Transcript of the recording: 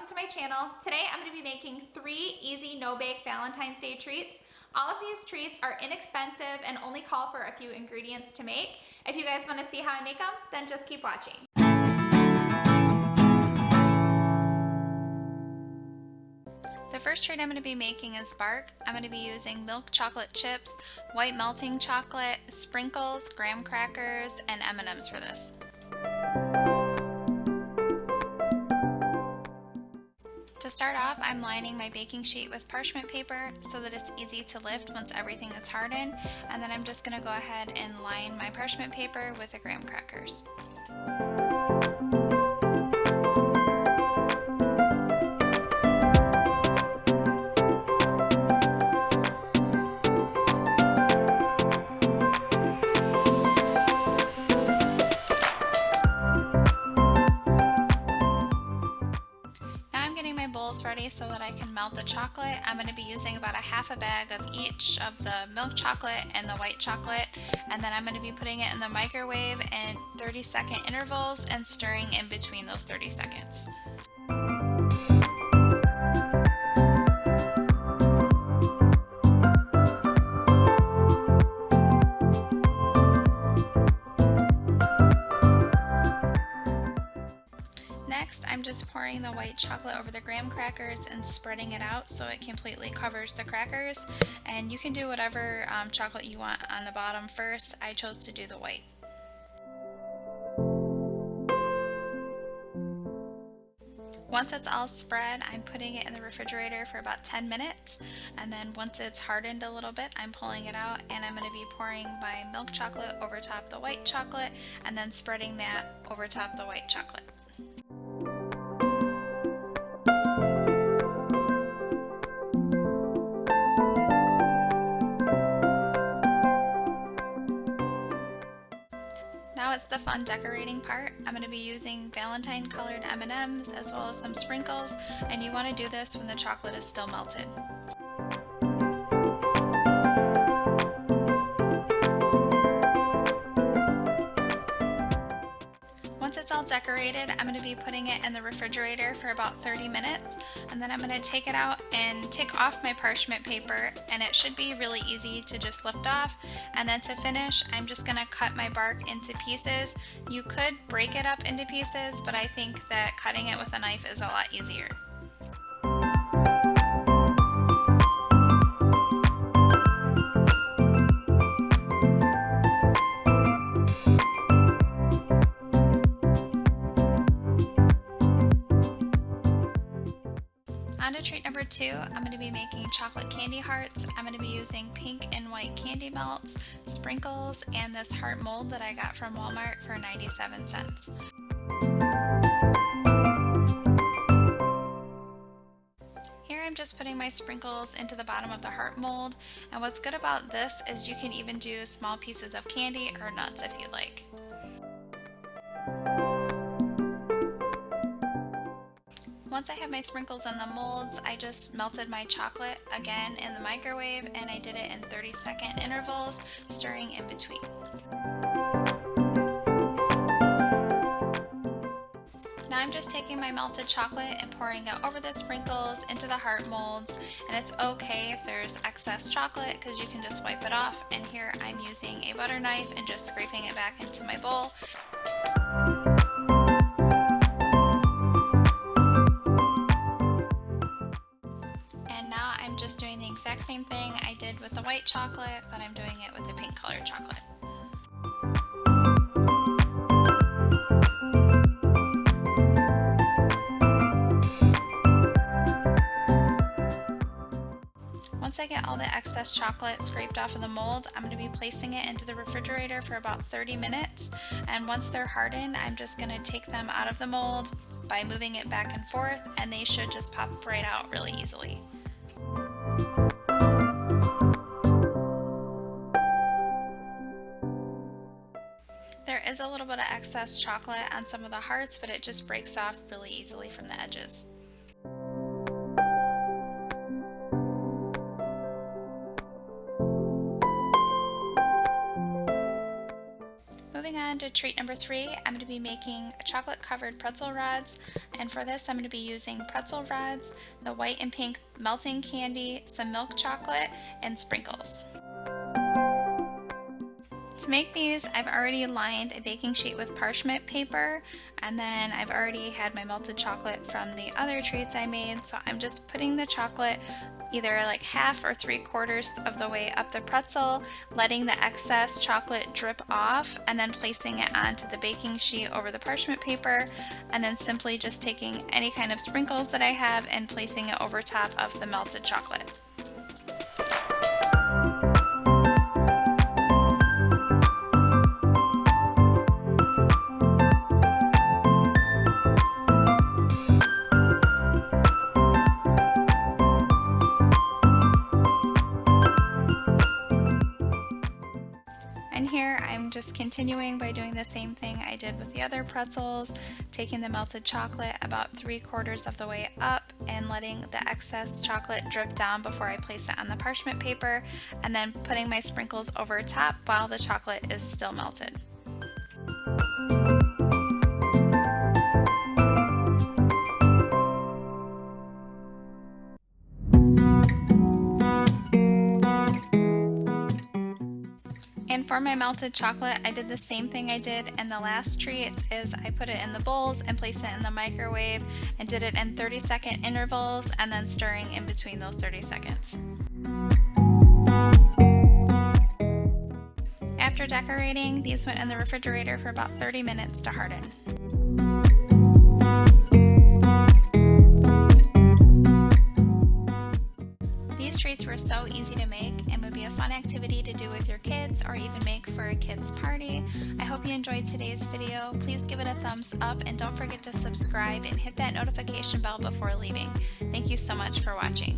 welcome to my channel. Today I'm going to be making 3 easy no-bake Valentine's Day treats. All of these treats are inexpensive and only call for a few ingredients to make. If you guys want to see how I make them, then just keep watching. The first treat I'm going to be making is bark. I'm going to be using milk chocolate chips, white melting chocolate, sprinkles, graham crackers, and M&Ms for this. To start off, I'm lining my baking sheet with parchment paper so that it's easy to lift once everything is hardened, and then I'm just going to go ahead and line my parchment paper with the graham crackers. Ready so that I can melt the chocolate. I'm going to be using about a half a bag of each of the milk chocolate and the white chocolate, and then I'm going to be putting it in the microwave in 30-second intervals and stirring in between those 30 seconds. Next, I'm just pouring the white chocolate over the graham crackers and spreading it out so it completely covers the crackers. And you can do whatever chocolate you want on the bottom first. I chose to do the white. Once it's all spread, I'm putting it in the refrigerator for about 10 minutes, and then once it's hardened a little bit, I'm pulling it out and I'm going to be pouring my milk chocolate over top the white chocolate and then spreading that over top the white chocolate. Now it's the fun decorating part. I'm going to be using Valentine colored M&Ms as well as some sprinkles, and you want to do this when the chocolate is still melted. Once it's all decorated, I'm going to be putting it in the refrigerator for about 30 minutes, and then I'm going to take it out and take off my parchment paper, and it should be really easy to just lift off. And then to finish, I'm just going to cut my bark into pieces. You could break it up into pieces, but I think that cutting it with a knife is a lot easier. On to treat number 2, I'm going to be making chocolate candy hearts. I'm going to be using pink and white candy melts, sprinkles, and this heart mold that I got from Walmart for 97 cents. Here I'm just putting my sprinkles into the bottom of the heart mold, and what's good about this is you can even do small pieces of candy or nuts if you'd like. Once I have my sprinkles in the molds, I just melted my chocolate again in the microwave, and I did it in 30-second intervals, stirring in between. Now I'm just taking my melted chocolate and pouring it over the sprinkles into the heart molds, and it's okay if there's excess chocolate because you can just wipe it off. And here I'm using a butter knife and just scraping it back into my bowl. I'm just doing the exact same thing I did with the white chocolate, but I'm doing it with the pink colored chocolate. Once I get all the excess chocolate scraped off of the mold, I'm going to be placing it into the refrigerator for about 30 minutes, and once they're hardened, I'm just going to take them out of the mold by moving it back and forth, and they should just pop right out really easily. There is a little bit of excess chocolate on some of the hearts, but it just breaks off really easily from the edges. Moving on to treat number 3, I'm going to be making chocolate covered pretzel rods, and for this I'm going to be using pretzel rods, the white and pink melting candy, some milk chocolate, and sprinkles. To make these, I've already lined a baking sheet with parchment paper, and then I've already had my melted chocolate from the other treats I made, so I'm just putting the chocolate either like half or 3/4 of the way up the pretzel, letting the excess chocolate drip off, and then placing it onto the baking sheet over the parchment paper, and then simply just taking any kind of sprinkles that I have and placing it over top of the melted chocolate. And here I'm just continuing by doing the same thing I did with the other pretzels, taking the melted chocolate about 3/4 of the way up and letting the excess chocolate drip down before I place it on the parchment paper, and then putting my sprinkles over top while the chocolate is still melted. And for my melted chocolate, I did the same thing I did in the last treats, is I put it in the bowls and placed it in the microwave and did it in 30-second intervals, and then stirring in between those 30 seconds. After decorating, these went in the refrigerator for about 30 minutes to harden. These treats were so easy to make and would be a fun activity to do with your kids or even make for a kid's party. I hope you enjoyed today's video. Please give it a thumbs up and don't forget to subscribe and hit that notification bell before leaving. Thank you so much for watching.